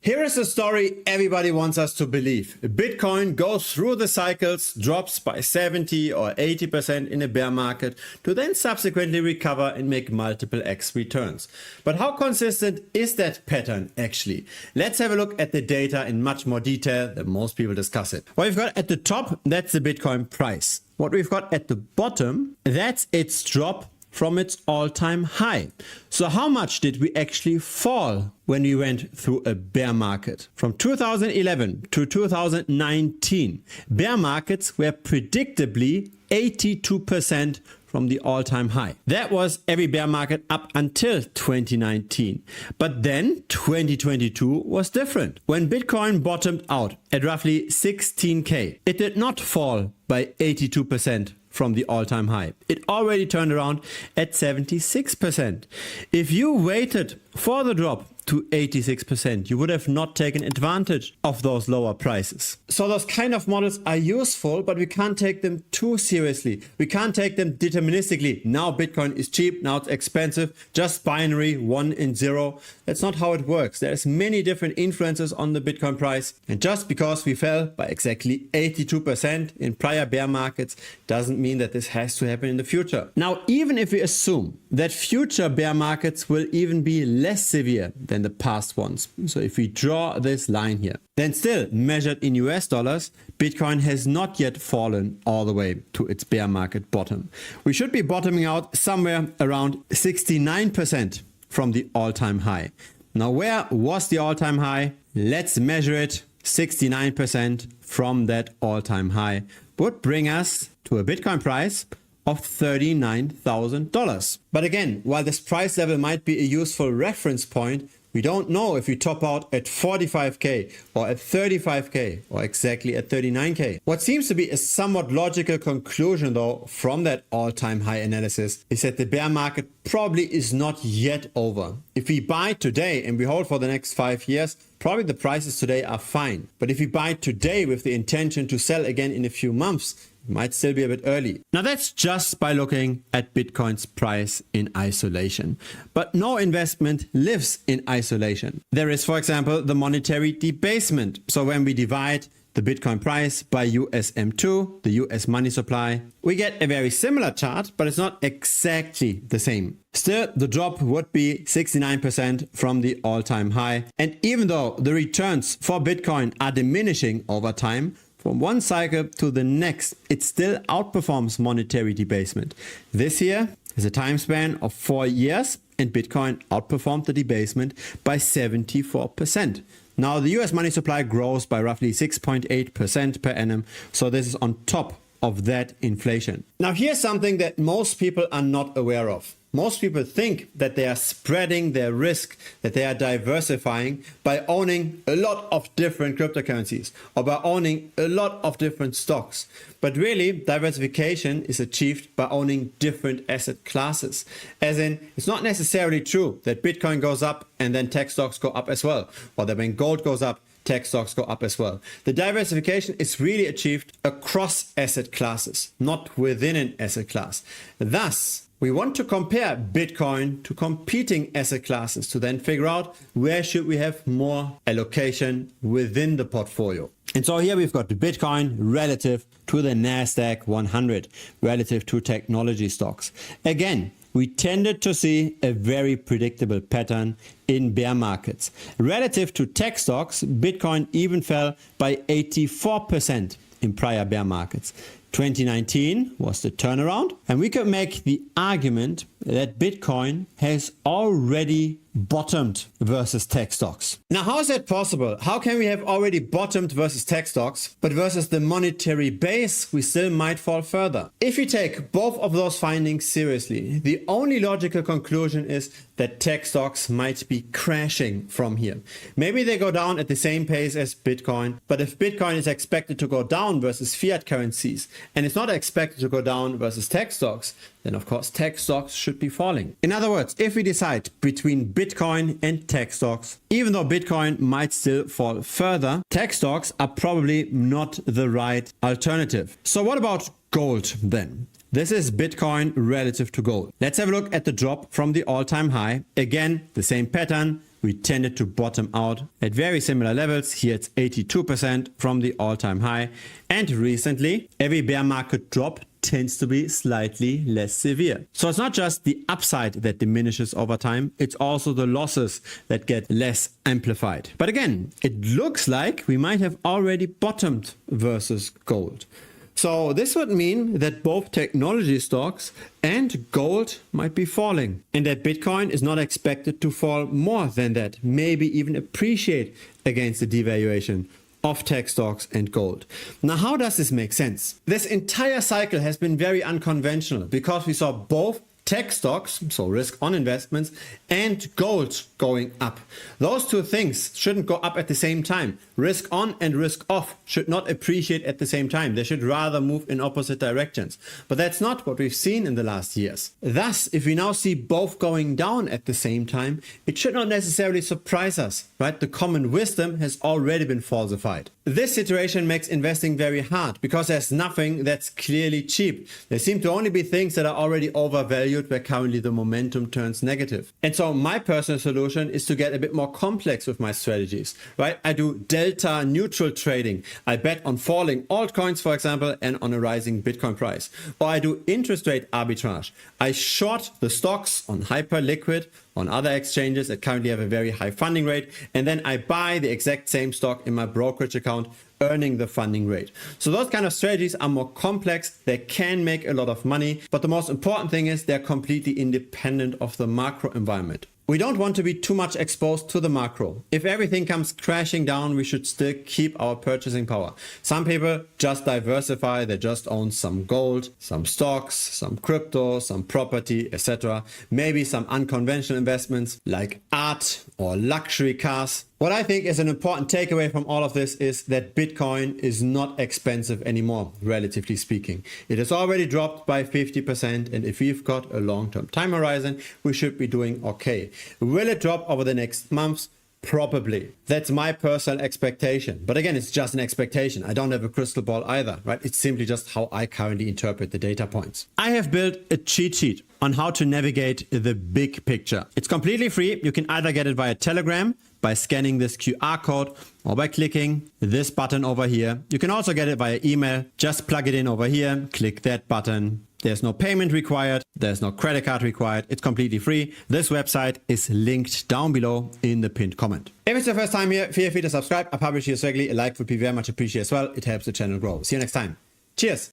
Here is the story everybody wants us to believe. Bitcoin goes through the cycles, drops by 70 or 80% in a bear market to then subsequently recover and make multiple X returns. But how consistent is that pattern actually? Let's have a look at the data in much more detail than most people discuss it. What we've got at the top, that's the Bitcoin price. What we've got at the bottom, that's its drop from its all-time high. So how much did we actually fall when we went through a bear market? From 2011 to 2019, bear markets were predictably 82% from the all-time high. That was every bear market up until 2019. But then 2022 was different. When Bitcoin bottomed out at roughly 16K, it did not fall by 82% from the all-time high. It already turned around at 76%. If you waited for the drop to 86%, you would have not taken advantage of those lower prices. So those kind of models are useful, but we can't take them too seriously. We can't take them deterministically. Now Bitcoin is cheap, now it's expensive, just binary 1 and 0. That's not how it works. There's many different influences on the Bitcoin price. And just because we fell by exactly 82% in prior bear markets doesn't mean that this has to happen in the future. Now, even if we assume that future bear markets will even be less severe than the past ones. So if we draw this line here, then still measured in US dollars, Bitcoin has not yet fallen all the way to its bear market bottom. We should be bottoming out somewhere around 69% from the all-time high. Now, where was the all-time high? Let's measure it. 69% from that all-time high would bring us to a Bitcoin price of $39,000. But again, while this price level might be a useful reference point, we don't know if we top out at 45K or at 35K or exactly at 39K. What seems to be a somewhat logical conclusion though from that all-time high analysis is that the bear market probably is not yet over. If we buy today and we hold for the next 5 years, probably the prices today are fine. But if we buy today with the intention to sell again in a few months, it might still be a bit early. Now that's just by looking at Bitcoin's price in isolation. But no investment lives in isolation. There is, for example, the monetary debasement. So when we divide the Bitcoin price by USM2, the US money supply, we get a very similar chart, but it's not exactly the same. Still, the drop would be 69% from the all-time high. And even though the returns for Bitcoin are diminishing over time, from one cycle to the next, it still outperforms monetary debasement. This year is a time span of 4 years, and Bitcoin outperformed the debasement by 74%. Now, the US money supply grows by roughly 6.8% per annum, so this is on top of that inflation. Now, here's something that most people are not aware of. Most people think that they are spreading their risk, that they are diversifying by owning a lot of different cryptocurrencies or by owning a lot of different stocks. But really, diversification is achieved by owning different asset classes. As in, it's not necessarily true that Bitcoin goes up and then tech stocks go up as well, or that when gold goes up, tech stocks go up as well. The diversification is really achieved across asset classes, not within an asset class. Thus, we want to compare Bitcoin to competing asset classes to then figure out where should we have more allocation within the portfolio. And so here we've got the Bitcoin relative to the Nasdaq 100, relative to technology stocks. Again, we tended to see a very predictable pattern in bear markets. Relative to tech stocks, Bitcoin even fell by 84% in prior bear markets. 2019 was the turnaround, and we could make the argument that Bitcoin has already bottomed versus tech stocks. Now, how is that possible? How can we have already bottomed versus tech stocks, but versus the monetary base, we still might fall further? If you take both of those findings seriously, the only logical conclusion is that tech stocks might be crashing from here. Maybe they go down at the same pace as Bitcoin, but if Bitcoin is expected to go down versus fiat currencies, and it's not expected to go down versus tech stocks, then of course tech stocks should be falling. In other words, if we decide between Bitcoin and tech stocks, even though Bitcoin might still fall further, tech stocks are probably not the right alternative. So what about gold then? This is Bitcoin relative to gold. Let's have a look at the drop from the all-time high. Again, the same pattern. we tended to bottom out at very similar levels. Here it's 82% from the all-time high. And recently, every bear market drop tends to be slightly less severe. So it's not just the upside that diminishes over time, it's also the losses that get less amplified. But again, it looks like we might have already bottomed versus gold. So this would mean that both technology stocks and gold might be falling, and that Bitcoin is not expected to fall more than that, maybe even appreciate against the devaluation of tech stocks and gold. Now, how does this make sense? This entire cycle has been very unconventional because we saw both tech stocks, so risk on investments, and gold going up. Those two things shouldn't go up at the same time. Risk on and risk off should not appreciate at the same time. They should rather move in opposite directions. But that's not what we've seen in the last years. Thus, if we now see both going down at the same time, it should not necessarily surprise us, right? The common wisdom has already been falsified. This situation makes investing very hard because there's nothing that's clearly cheap. There seem to only be things that are already overvalued where currently the momentum turns negative. And so my personal solution is to get a bit more complex with my strategies, right? I do delta neutral trading. I bet on falling altcoins, for example, and on a rising Bitcoin price. Or I do interest rate arbitrage. I short the stocks on hyper liquid, on other exchanges that currently have a very high funding rate, and then I buy the exact same stock in my brokerage account, earning the funding rate. So those kind of strategies are more complex, they can make a lot of money, but the most important thing is they're completely independent of the macro environment. We don't want to be too much exposed to the macro. If everything comes crashing down, we should still keep our purchasing power. Some people just diversify, they just own some gold, some stocks, some crypto, some property, etc. Maybe some unconventional investments like art or luxury cars. What I think is an important takeaway from all of this is that Bitcoin is not expensive anymore, relatively speaking. It has already dropped by 50%, and if we've got a long-term time horizon, we should be doing okay. Will it drop over the next months? Probably. That's my personal expectation. But again, it's just an expectation. I don't have a crystal ball either, right? It's simply just how I currently interpret the data points. I have built a cheat sheet on how to navigate the big picture. It's completely free. You can either get it via Telegram by scanning this QR code or by clicking this button over here. You can also get it via email. Just plug it in over here, click that button. There's no payment required. There's no credit card required. It's completely free. This website is linked down below in the pinned comment. If it's your first time here, feel free to subscribe. I publish here regularly. A like would be very much appreciated as well. It helps the channel grow. See you next time. Cheers.